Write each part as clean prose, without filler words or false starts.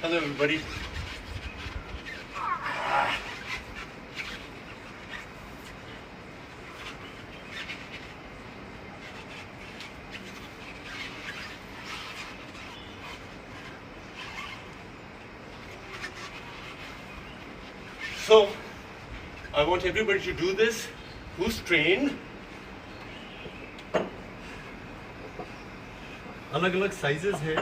Hello everybody. So, I want everybody to do this who's trained. अलग अलग sizes है,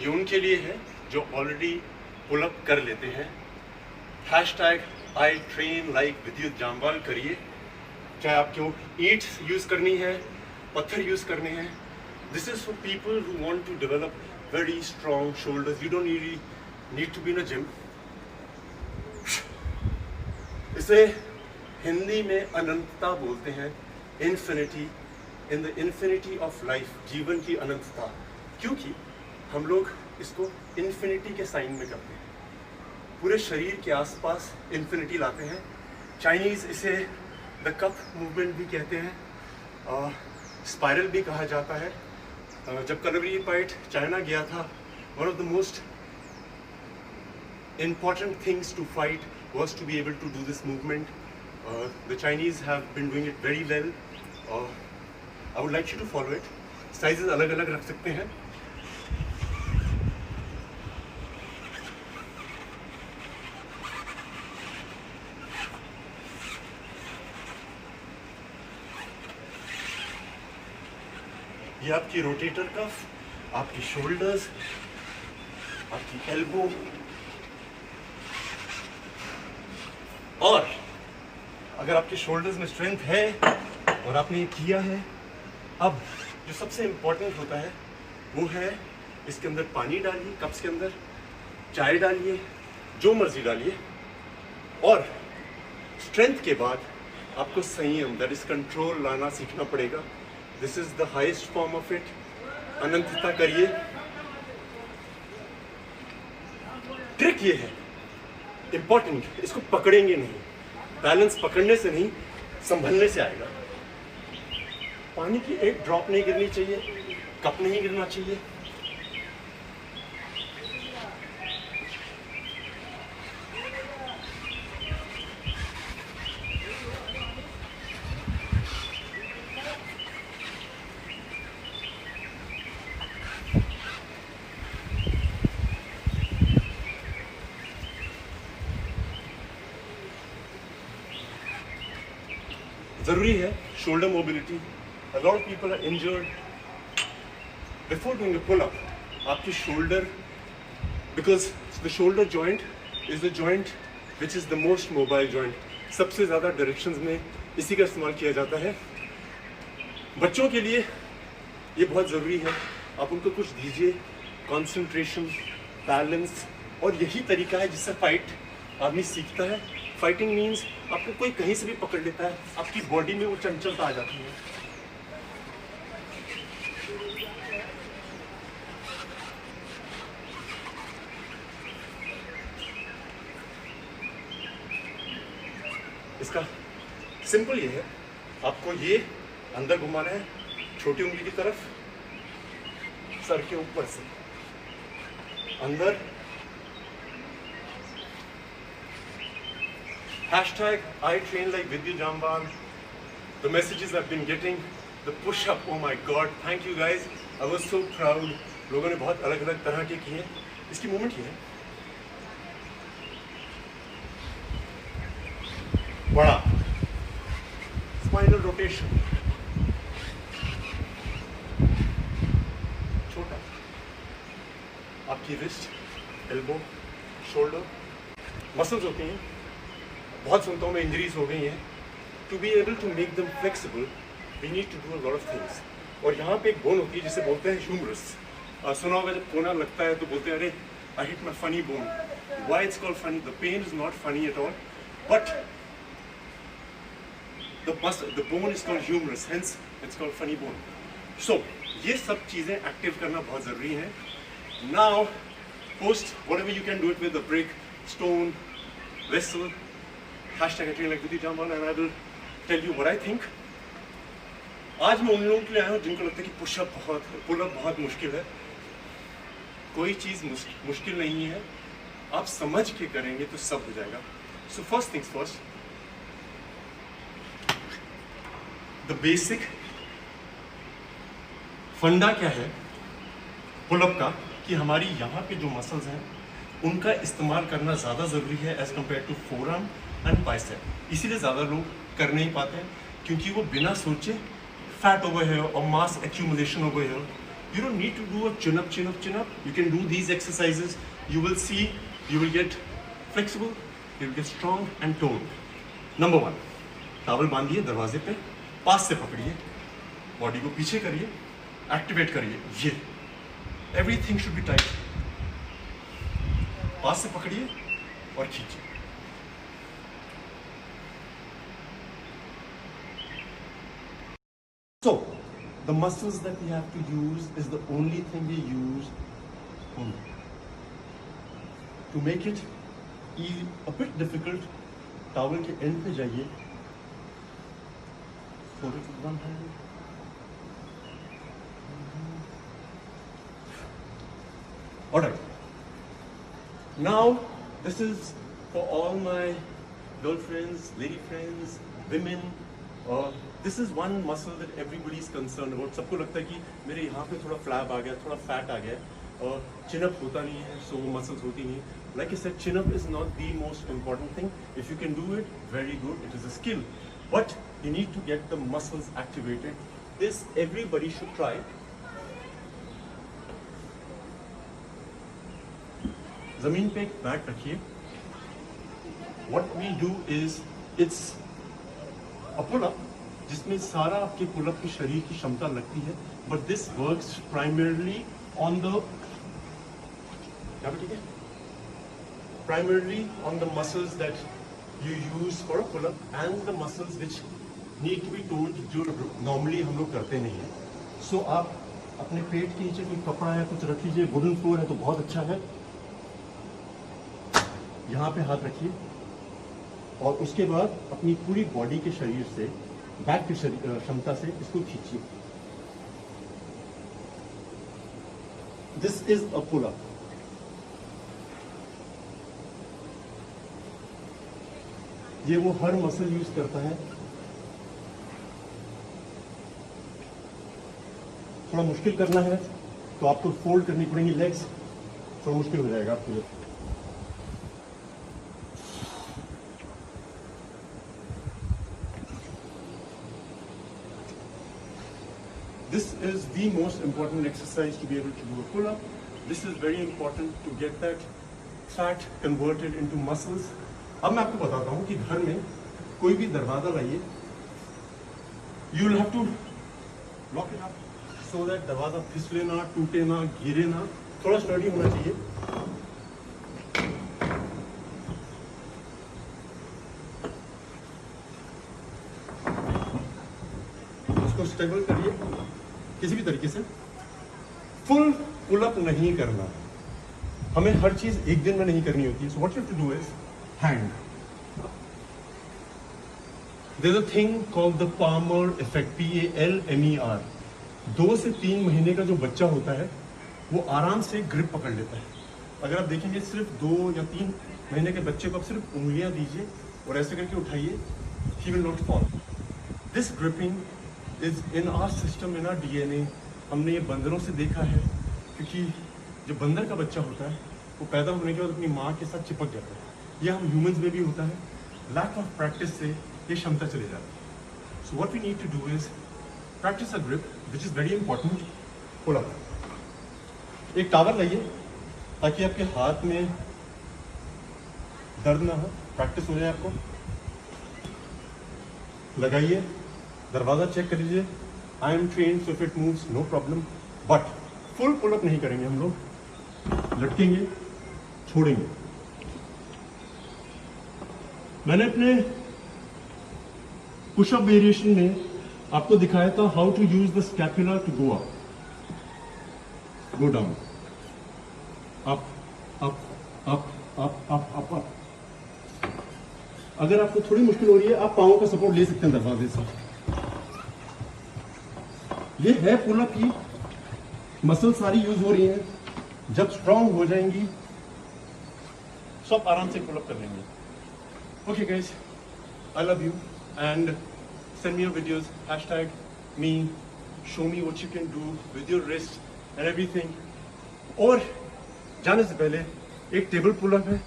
ये उनके लिए है जो ऑलरेडी पुल अप कर लेते हैं। हैशटैग आई ट्रेन लाइक विद्युत जामवाल करिए, चाहे आपको ईंट्स यूज करनी है, पत्थर यूज करने हैं। This is for people who want to develop very strong shoulders. You don't need to be in a gym. इसे हिंदी में अनंतता बोलते हैं, infinity, in the infinity of life, जीवन की अनंतता। क्योंकि हम लोग इसको इन्फिनिटी के साइन में करते हैं, पूरे शरीर के आसपास इन्फिनिटी लाते हैं। चाइनीज़ इसे द कप मूवमेंट भी कहते हैं, स्पाइरल भी कहा जाता है। जब कलवरी पाइट चाइना गया था, one of the most important things to fight was to be able to do this movement. The Chinese have been doing it very well. I would like you to follow it. Sizes अलग अलग रख सकते हैं। ये आपकी rotator cuff, आपकी shoulders, आपकी elbow, और अगर आपके शोल्डर्स में स्ट्रेंथ है और आपने ये किया है, अब जो सबसे इम्पोर्टेंट होता है वो है इसके अंदर पानी डालिए, कप्स के अंदर चाय डालिए, जो मर्जी डालिए, और स्ट्रेंथ के बाद आपको संयम, दैट इज कंट्रोल, लाना सीखना पड़ेगा। This is the highest form of it. अनंतता करिए। ट्रिक ये है इंपॉर्टेंट, इसको पकड़ेंगे नहीं, बैलेंस पकड़ने से नहीं, संभलने से आएगा। पानी की एक ड्रॉप नहीं गिरनी चाहिए, कप नहीं गिरना चाहिए। जरूरी है shoulder mobility. A lot of people are injured before doing a pull-up. आपकी shoulder, because the shoulder joint is the joint which is the most mobile joint. सबसे ज़्यादा डायरेक्शंस में इसी का इस्तेमाल किया जाता है। बच्चों के लिए ये बहुत ज़रूरी है, आप उनको कुछ दीजिए, कंसंट्रेशन, बैलेंस, और यही तरीका है जिससे फाइट आदमी सीखता है। फाइटिंग मीन्स आपको कोई कहीं से भी पकड़ लेता है, आपकी बॉडी में वो चंचलता आ जाती है। इसका सिंपल ये है, आपको ये अंदर घुमाना है, छोटी उंगली की तरफ, सर के ऊपर से अंदर। Hashtag I train like Vidya Jamwal. The messages I've been getting, the push-up, oh my God, thank you guys. I was so proud. लोगों ने बहुत अलग अलग तरह के किए। इसकी मूवमेंट ये है, बड़ा स्पाइनल रोटेशन, छोटा आपकी रिस्ट, एल्बो, शोल्डर, मसल्स होती हैं। बहुत सुनता हूँ मैं, इंजरीज हो गई हैं। To be able to make them flexible we need to do a lot of things. और यहाँ पे एक बोन होती है जिसे बोलते हैं ह्यूमरस। सुना होगा जब कोना लगता है तो बोलते हैं अरे I hit my funny bone. Why it's called funny? The pain is not funny at all, but the bone is called humerus, hence it's called funny bone. So ये सब चीज़ें एक्टिव करना बहुत ज़रूरी है। Now post whatever you can do it with a brick, stone, vessel, hashtag train like Vidya Jamwal, and I will tell you what I think. आज मैं उन लोगों के लिए आया हूँ जिनको लगता है कि पुल अप बहुत मुश्किल है। कोई चीज़ मुश्किल नहीं है, आप समझ के करेंगे तो सब हो जाएगा। So first things first, the basic फंडा क्या है पुलअप का, कि हमारी यहाँ पे जो मसल्स हैं उनका इस्तेमाल करना ज़्यादा ज़रूरी है as compare to forearm and bicep. इसीलिए ज़्यादा लोग कर नहीं पाते हैं, क्योंकि वो बिना सोचे फैट ओवर है और मास एक्यूमुलेशन ओवर है। You don't need to do a chin up, chin up, chin up. You can do these exercises. You will see, you will get flexible, you will get strong and toned. Number 1, towel बांधिए दरवाजे पे, पास से पकड़िए, body को पीछे करिए, activate करिए, ये everything should be tight. पास से पकड़िए और खींचिए। So, the muscles that we have to use is the only thing we use only. To make it a bit difficult, towel के end पे जाइए, hold it with one hand. Alright. Now, this is for all my girlfriends, lady friends, women. This is one muscle that everybody is concerned about. सबको लगता है कि मेरे यहाँ पे थोड़ा फ्लैप आ गया, थोड़ा फैट आ गया, और chin up होता नहीं है, so वो muscles होती नहीं है. Like I said, chin up is not the most important thing. If you can do it, very good. It is a skill, but you need to get the muscles activated. This everybody should try. ज़मीन पे एक mat रखिए. What we do is it's a pull-up जिसमें सारा आपके pull-up की शरीर की क्षमता लगती है, but this works primarily on the primarily on the muscles that you use for a pull up and the muscles which need to be toned, जो नॉर्मली हम लोग करते नहीं हैं. सो आप अपने पेट के नीचे कोई कपड़ा या कुछ रख लीजिए, वुडन फ्लोर है तो बहुत अच्छा है. यहाँ पे हाथ रखिए और उसके बाद अपनी पूरी बॉडी के शरीर से, बैक की क्षमता से इसको खींचिए. This is a pull up. ये वो हर मसल यूज करता है. थोड़ा मुश्किल करना है तो आपको फोल्ड करनी पड़ेंगी लेग्स, थोड़ा मुश्किल हो जाएगा आपके लिए. This is the most important exercise to be able to do a pull-up. This is very important to get that fat converted into muscles. अब मैं आपको बताता हूँ कि घर में कोई भी दरवाजा लाइए, you will have to lock it up so that दरवाजा फिसले ना, टूटे ना, गिरे ना, थोड़ा स्टडी होना चाहिए. उसको स्टेबल करिए किसी भी तरीके से. फुल पुल-अप नहीं करना, हमें हर चीज एक दिन में नहीं करनी होती है. So what you have to do is hand. There is a thing called the palmer effect, PALMER. 2 से 3 महीने का जो बच्चा होता है वो आराम से ग्रिप पकड़ लेता है. अगर आप देखेंगे सिर्फ 2 या 3 महीने के बच्चे को आप सिर्फ उंगलियां दीजिए और ऐसे करके उठाइए, he will not fall. This gripping is in our system, in our DNA. हमने ये बंदरों से देखा है, क्योंकि जो बंदर का बच्चा होता है वो पैदा होने के बाद अपनी माँ के साथ चिपक जाता है. ये हम ह्यूमंस में भी होता है. लैक ऑफ प्रैक्टिस से ये क्षमता चली जाती है. So what we need to do is practice a grip which is very important. Pull up. एक टावल लाइए ताकि आपके हाथ में दर्द ना हो, प्रैक्टिस हो जाए आपको. लगाइए, दरवाजा चेक कर लीजिए. I am train so if it moves no problem, but full pull up नहीं करेंगे हम लोग. लटकेंगे, छोड़ेंगे. मैंने अपने पुशअप वेरिएशन में आपको दिखाया था how to use the scapula to go up, go down, up up up up up up up. अगर आपको थोड़ी मुश्किल हो रही है, आप पाँव का सपोर्ट ले सकते हैं दरवाजे से. ये है पुल अप की मसल सारी यूज हो रही है. जब स्ट्रांग हो जाएंगी तो आप आराम से पुल अप कर लेंगे. Okay guys, I love you and send me your videos, hashtag me, show me what you can do with your wrist and everything. और जाने से पहले एक टेबल पुल अप है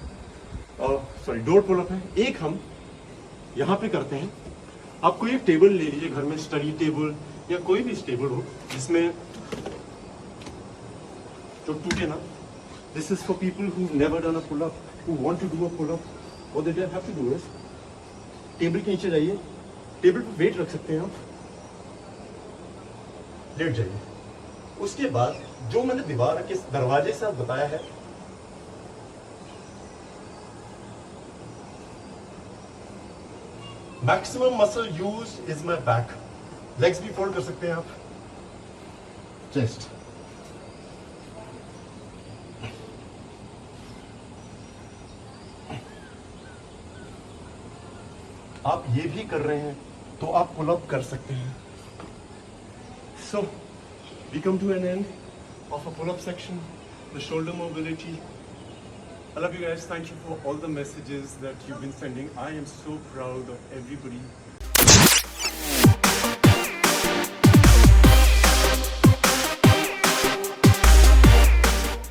और सॉरी डोर पुल अप है, एक हम यहाँ पे करते हैं. आप कोई एक टेबल ले लीजिए घर में, स्टडी टेबल या कोई भी टेबल हो जिसमें जो टूटे ना. This is for people who've never done a pull up, who want to do a pull up. What they have to do is table के नीचे जाइए, टेबल पे वेट रख सकते हैं आप, लेट जाइए. उसके बाद जो मैंने दीवार के दरवाजे से बताया है, maximum muscle use is my back. Legs भी फोल्ड कर सकते हैं आप, चेस्ट. आप ये भी कर रहे हैं तो आप पुल अप कर सकते हैं. So we come to an end of a pull up section, the shoulder mobility. I love you guys. Thank you for all the messages that you've been sending. I am so proud of everybody